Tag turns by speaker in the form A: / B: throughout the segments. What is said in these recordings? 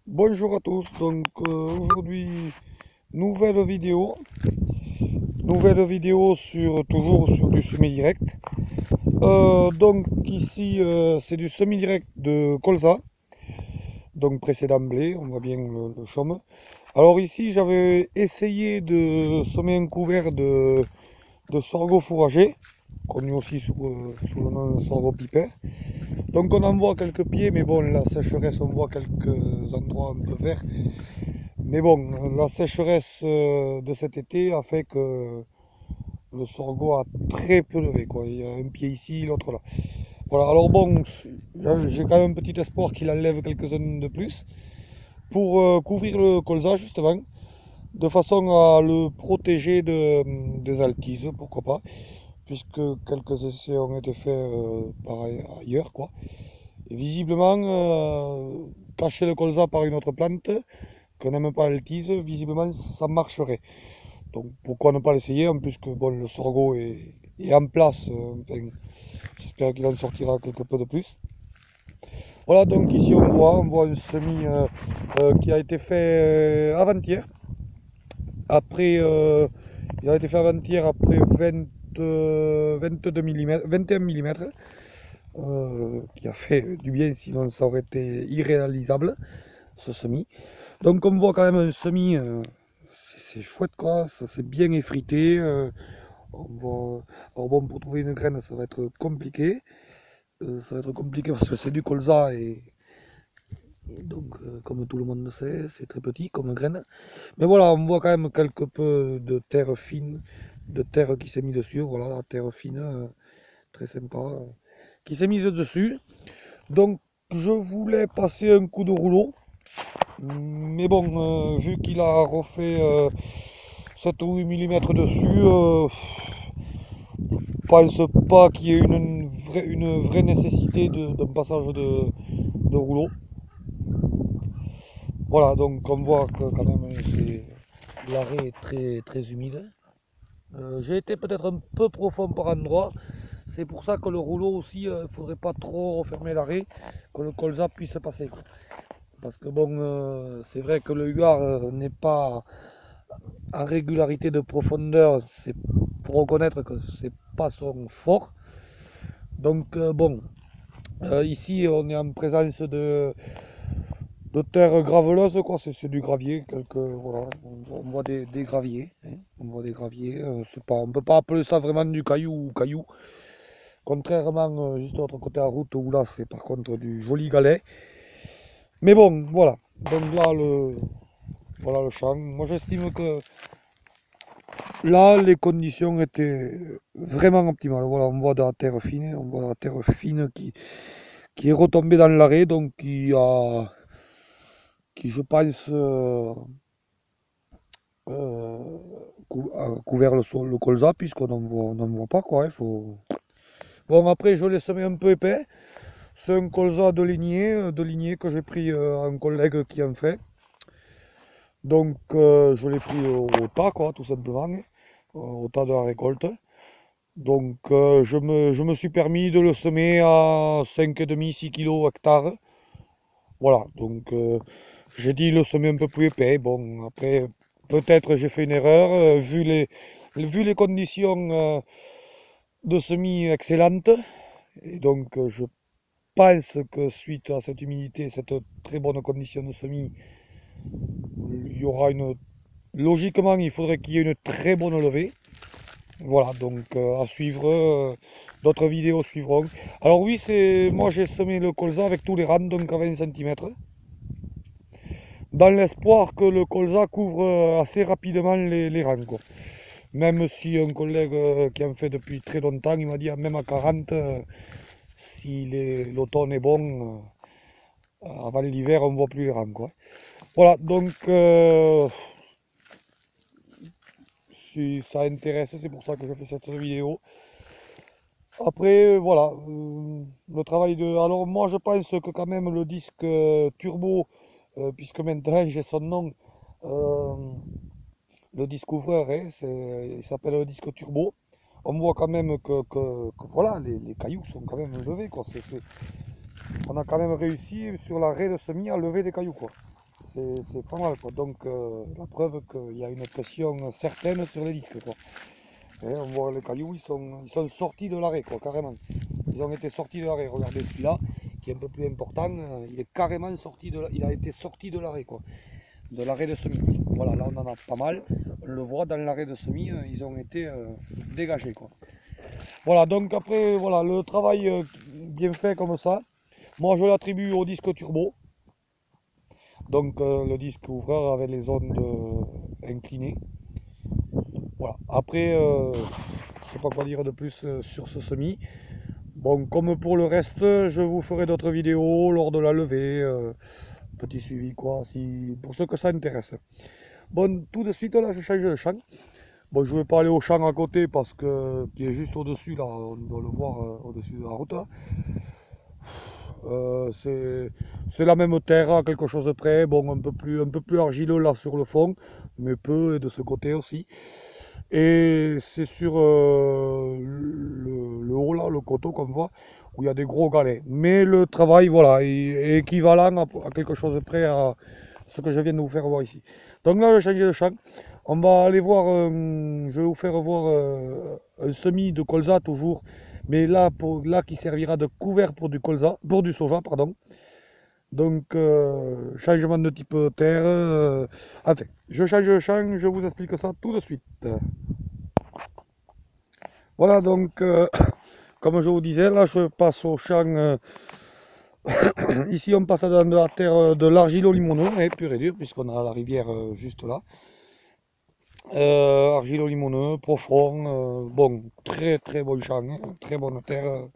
A: Bonjour à tous, donc aujourd'hui nouvelle vidéo toujours sur du semi-direct. Donc ici c'est du semi-direct de colza, donc précédent blé, on voit bien le chaume. Alors ici j'avais essayé de semer un couvert de sorgho fourragé, connu aussi sous le nom de sorgho pipère. Donc on en voit quelques pieds, mais bon la sécheresse on voit quelques endroits un peu verts. Mais bon, la sécheresse de cet été a fait que le sorgho a très peu levé, quoi. Il y a un pied ici, l'autre là. Voilà, alors bon, j'ai quand même un petit espoir qu'il enlève quelques-uns de plus pour couvrir le colza justement, de façon à le protéger des altises, pourquoi pas, puisque quelques essais ont été faits ailleurs, quoi. Et visiblement, cacher le colza par une autre plante qu'on n'aime pas l'altise, visiblement ça marcherait. Donc pourquoi ne pas l'essayer, en plus que bon, le sorgho est en place, enfin, j'espère qu'il en sortira quelque peu de plus. Voilà, donc ici on voit un semis qui a été fait avant-hier. Après, il a été fait avant-hier après 22 mm, 21 mm, qui a fait du bien, sinon ça aurait été irréalisable, ce semis. Donc on voit quand même un semis, c'est chouette quoi, ça c'est bien effrité. Alors bon, pour trouver une graine, ça va être compliqué. Ça va être compliqué parce que c'est du colza et donc, comme tout le monde le sait, c'est très petit comme graine. Mais voilà, on voit quand même quelque peu de terre fine, de terre qui s'est mise dessus. Voilà, la terre fine, très sympa, qui s'est mise dessus. Donc, je voulais passer un coup de rouleau. Mais bon, vu qu'il a refait 7 ou 8 mm dessus, pense pas qu'il y ait une vraie nécessité d'un passage de rouleau. Voilà, donc on voit que quand même l'arrêt est très humide. J'ai été peut-être un peu profond par endroit. C'est pour ça que le rouleau aussi, il ne faudrait pas trop refermer l'arrêt, que le colza puisse passer, quoi. Parce que bon, c'est vrai que le huard n'est pas en régularité de profondeur, c'est pour reconnaître que c'est pas son fort. Donc bon, ici on est en présence de terre graveleuse, quoi. C'est du gravier, voilà, on voit des graviers, hein. On voit des graviers, on peut pas appeler ça vraiment du caillou. Contrairement juste de l'autre côté de la route où là c'est par contre du joli galet. Mais bon, voilà. Donc là voilà le champ. Moi j'estime que là les conditions étaient vraiment optimales. Voilà, on voit de la terre fine, on voit de la terre fine qui est retombée dans l'arrêt, donc qui je pense euh, a couvert le colza puisqu'on n'en voit pas quoi. Il faut... Bon après je l'ai semé un peu épais. C'est un colza de lignée que j'ai pris à un collègue qui en fait. Donc je l'ai pris au tas quoi, tout simplement, au tas de la récolte. Donc je me suis permis de le semer à 5,5-6 kg hectare. Voilà, donc j'ai dit le semer un peu plus épais. Bon, après, peut-être j'ai fait une erreur, vu les conditions de semis excellentes. Et donc je pense que suite à cette humidité, cette très bonne condition de semis, il y aura une... Logiquement, il faudrait qu'il y ait une très bonne levée. Voilà, donc à suivre, d'autres vidéos suivront. Alors oui, moi j'ai semé le colza avec tous les rangs, donc à 20 cm, dans l'espoir que le colza couvre assez rapidement les rangs, quoi. Même si un collègue qui en fait depuis très longtemps, il m'a dit ah, même à 40, si l'automne est bon, avant l'hiver, on ne voit plus les rangs, quoi. Voilà, donc si ça intéresse, c'est pour ça que je fais cette vidéo. Après, voilà, le travail de... Alors moi, je pense que quand même le disque turbo, puisque maintenant j'ai son nom, euh, le disque ouvreur, hein, il s'appelle le disque turbo. On voit quand même que voilà, les cailloux sont quand même levés, quoi. On a quand même réussi sur l'arrêt de semis à lever des cailloux, quoi. c'est pas mal quoi. Donc la preuve qu'il y a une pression certaine sur les disques quoi. Et on voit les cailloux, ils sont sortis de l'arrêt quoi, carrément. Ils ont été sortis de l'arrêt. Regardez celui-là, qui est un peu plus important, il est carrément sorti il a été sorti de l'arrêt quoi. De l'arrêt de semis. Voilà, là on en a pas mal. On le voit dans l'arrêt de semis, ils ont été dégagés quoi. Voilà, donc après, voilà, le travail bien fait comme ça. Moi je l'attribue au disque turbo. Donc le disque ouvreur avec les ondes inclinées. Voilà. Après, je ne sais pas quoi dire de plus sur ce semis. Bon, comme pour le reste, je vous ferai d'autres vidéos lors de la levée. Petit suivi quoi, si, pour ceux que ça intéresse. Bon, tout de suite là, je change de champ. Bon, je ne vais pas aller au champ à côté parce que qui est juste au-dessus là, on doit le voir au-dessus de la route là. C'est la même terre à quelque chose de près, bon un peu plus argileux là sur le fond, mais peu et de ce côté aussi. Et c'est sur le haut là, le coteau qu'on voit, où il y a des gros galets. Mais le travail voilà, est équivalent à quelque chose de près à ce que je viens de vous faire voir ici. Donc là je change de champ. On va aller voir, je vais vous faire voir un semis de colza toujours, mais là, là qui servira de couvert pour du colza, pour du soja, pardon. Donc changement de type terre. Enfin, je change de champ, je vous explique ça tout de suite. Voilà donc, comme je vous disais, là je passe au champ. Ici on passe dans de la terre de l'argilo-limoneux, et pur et dur, puisqu'on a la rivière juste là. Argilo-limoneux, profond, bon, très très bon champ, hein, très bonne terre,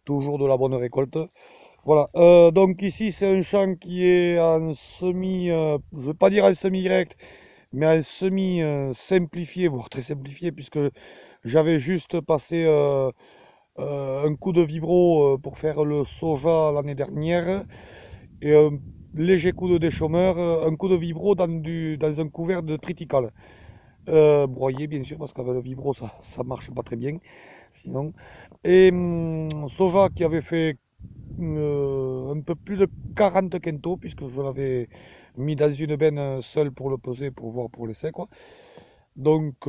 A: toujours de la bonne récolte. Voilà, donc ici c'est un champ qui est en semi, je ne vais pas dire en semi-direct, mais en semi simplifié, voire très simplifié, puisque j'avais juste passé un coup de vibro pour faire le soja l'année dernière, et un léger coup de déchômeur, un coup de vibro dans un couvert de triticale. Broyé bien sûr, parce qu'avec le vibro ça marche pas très bien, sinon. Et soja qui avait fait un peu plus de 40 quintaux, puisque je l'avais mis dans une benne seule pour le peser, pour voir pour l'essai quoi. Donc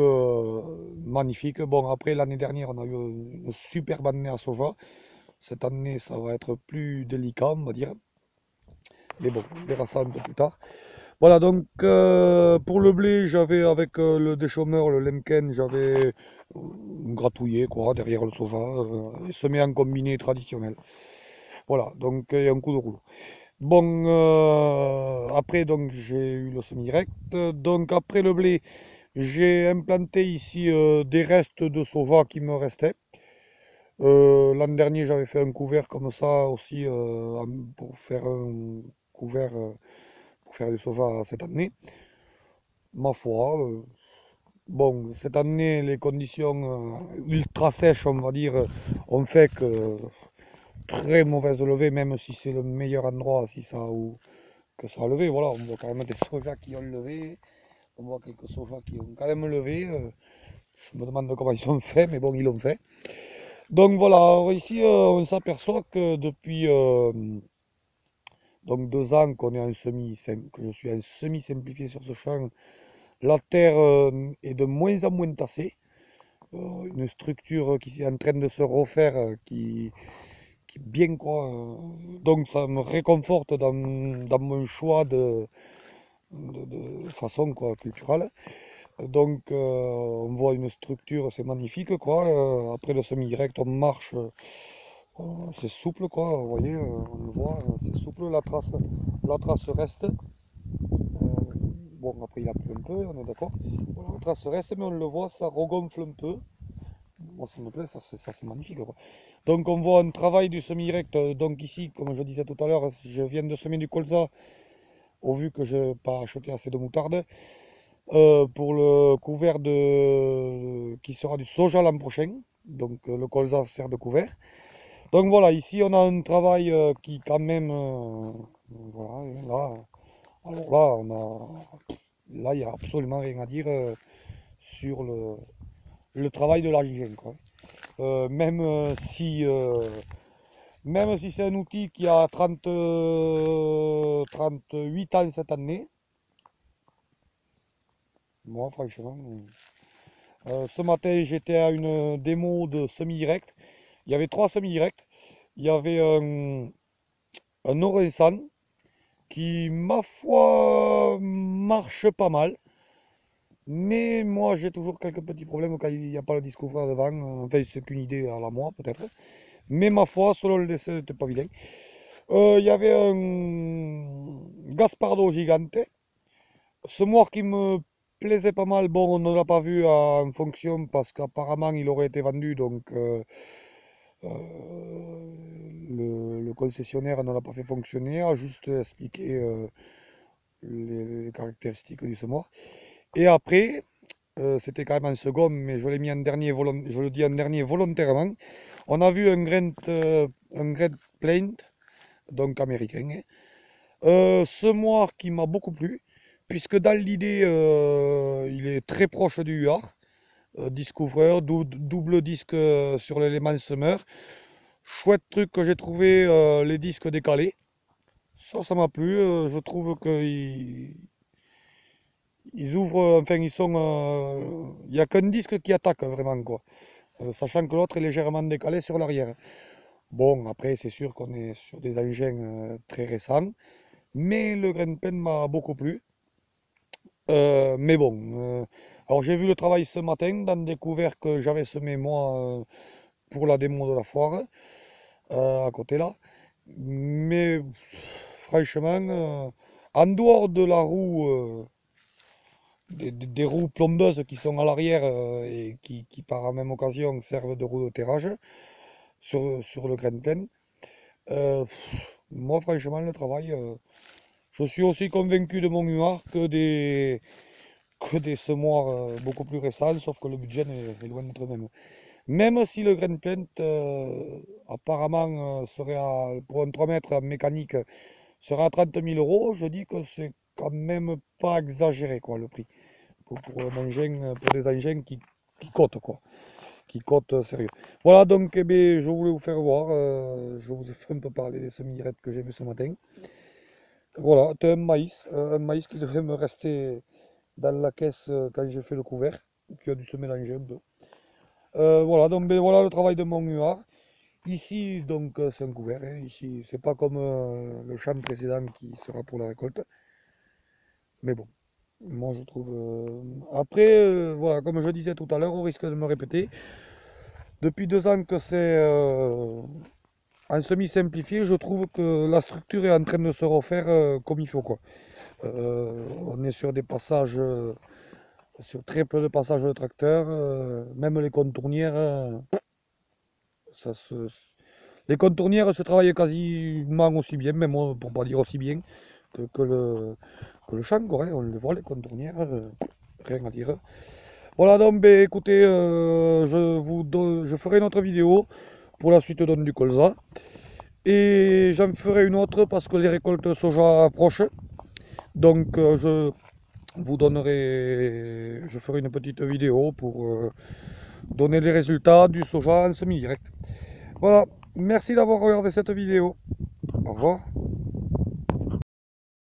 A: magnifique. Bon, après l'année dernière on a eu une superbe année à soja. Cette année ça va être plus délicat on va dire, mais bon on verra ça un peu plus tard. Voilà, donc pour le blé j'avais avec le déchômeur, le Lemken, j'avais gratouillé quoi derrière le soja, et semé en combiné traditionnel. Voilà, donc il y a un coup de rouleau. Bon, après, donc j'ai eu le semi-direct. Donc, après le blé, j'ai implanté ici des restes de soja qui me restaient. L'an dernier, j'avais fait un couvert comme ça aussi pour faire un couvert pour faire du soja cette année. Ma foi, bon, cette année, les conditions ultra sèches, on va dire, ont fait que très mauvaise levée, même si c'est le meilleur endroit, si ça ou que ça a levé. Voilà, on voit quand même des sojas qui ont levé, on voit quelques sojas qui ont quand même levé. Je me demande comment ils sont faits, mais bon, ils l'ont fait. Donc voilà, alors ici on s'aperçoit que depuis donc 2 ans qu'on est en que je suis en semi simplifié sur ce champ, la terre est de moins en moins tassée. Une structure qui est en train de se refaire, qui est bien quoi. Donc ça me réconforte dans mon choix de façon quoi, culturelle. Donc on voit une structure, c'est magnifique quoi. Après le semi-direct, on marche, c'est souple quoi. Vous voyez, on le voit, c'est souple, la trace reste. Bon après il a plu un peu, on est d'accord. Voilà, la trace reste, mais on le voit, ça regonfle un peu. Moi ça me plaît, ça c'est magnifique quoi. Donc on voit un travail du semi-direct. Donc ici, comme je disais tout à l'heure, je viens de semer du colza, au vu que je n'ai pas acheté assez de moutarde. Pour le couvert qui sera du soja l'an prochain. Donc le colza sert de couvert. Donc voilà, ici on a un travail qui quand même, voilà, et là, alors là, là il n'y a absolument rien à dire sur le travail de l'argile, quoi. Même si Même si c'est un outil qui a 38 ans cette année. Moi, franchement. Ce matin, j'étais à une démo de semi-direct. Il y avait 3 semi-directs. Il y avait un Orelsan qui, ma foi, marche pas mal. Mais moi, j'ai toujours quelques petits problèmes quand il n'y a pas le disque ouvert devant. Enfin, c'est qu'une idée à la moi, peut-être. Mais ma foi, selon le décès, c'était pas vilain. Il y avait un Gaspardo Gigante. Ce moire qui me plaisait pas mal, bon, on ne l'a pas vu en fonction parce qu'apparemment il aurait été vendu, donc le concessionnaire ne l'a pas fait fonctionner, a juste expliqué les caractéristiques du semoir. Et après, c'était quand même en second, mais je l'ai mis en dernier, je le dis en dernier volontairement. On a vu un Great Plains, donc américain, hein. Semoir qui m'a beaucoup plu, puisque dans l'idée, il est très proche du UAR. Disque ouvreur, double disque sur l'élément semeur. Chouette truc que j'ai trouvé, les disques décalés. Ça m'a plu. Je trouve qu'ils ouvrent, enfin ils sont, il n'y a qu'un disque qui attaque vraiment quoi. Sachant que l'autre est légèrement décalé sur l'arrière. Bon, après c'est sûr qu'on est sur des engins très récents, mais le Grandpen m'a beaucoup plu. Mais bon, alors j'ai vu le travail ce matin dans des couverts que j'avais semés moi pour la démo de la foire, à côté là. Mais franchement, en dehors de la roue, des roues plombeuses qui sont à l'arrière et qui par la même occasion servent de roues de terrage sur le grain plein, moi franchement le travail, je suis aussi convaincu de mon UAR que des semoirs beaucoup plus récents, sauf que le budget est loin d'être le même. Même si le grain plant apparemment serait pour un 3 mètres en mécanique serait à 30 000 euros, je dis que c'est quand même pas exagéré quoi le prix. Pour un engin, pour des engins qui cotent quoi. Qui cotent sérieux. Voilà donc eh bien, je voulais vous faire voir, je vous ai fait un peu parler des semi-directs que j'ai vu ce matin. Voilà, c'est un maïs qui devrait me rester dans la caisse quand j'ai fait le couvert, qui a dû se mélanger un peu. Voilà, donc ben, voilà le travail de mon UAR. Ici, donc, c'est un couvert, hein. Ici, c'est pas comme le champ précédent qui sera pour la récolte. Mais bon, moi je trouve. Après, voilà, comme je disais tout à l'heure, au risque de me répéter, depuis 2 ans que c'est en semi-simplifié, je trouve que la structure est en train de se refaire comme il faut, quoi. On est sur des passages, sur très peu de passages de tracteur, même les contournières, ça se, les contournières se travaillent quasiment aussi bien, même pour pas dire aussi bien que le champ, quoi, hein. On le voit, les contournières, rien à dire. Voilà donc, ben, écoutez, je ferai une autre vidéo pour la suite du colza. Et j'en ferai une autre parce que les récoltes soja approchent. Donc je ferai une petite vidéo pour donner les résultats du soja en semi-direct. Voilà, merci d'avoir regardé cette vidéo. Au revoir.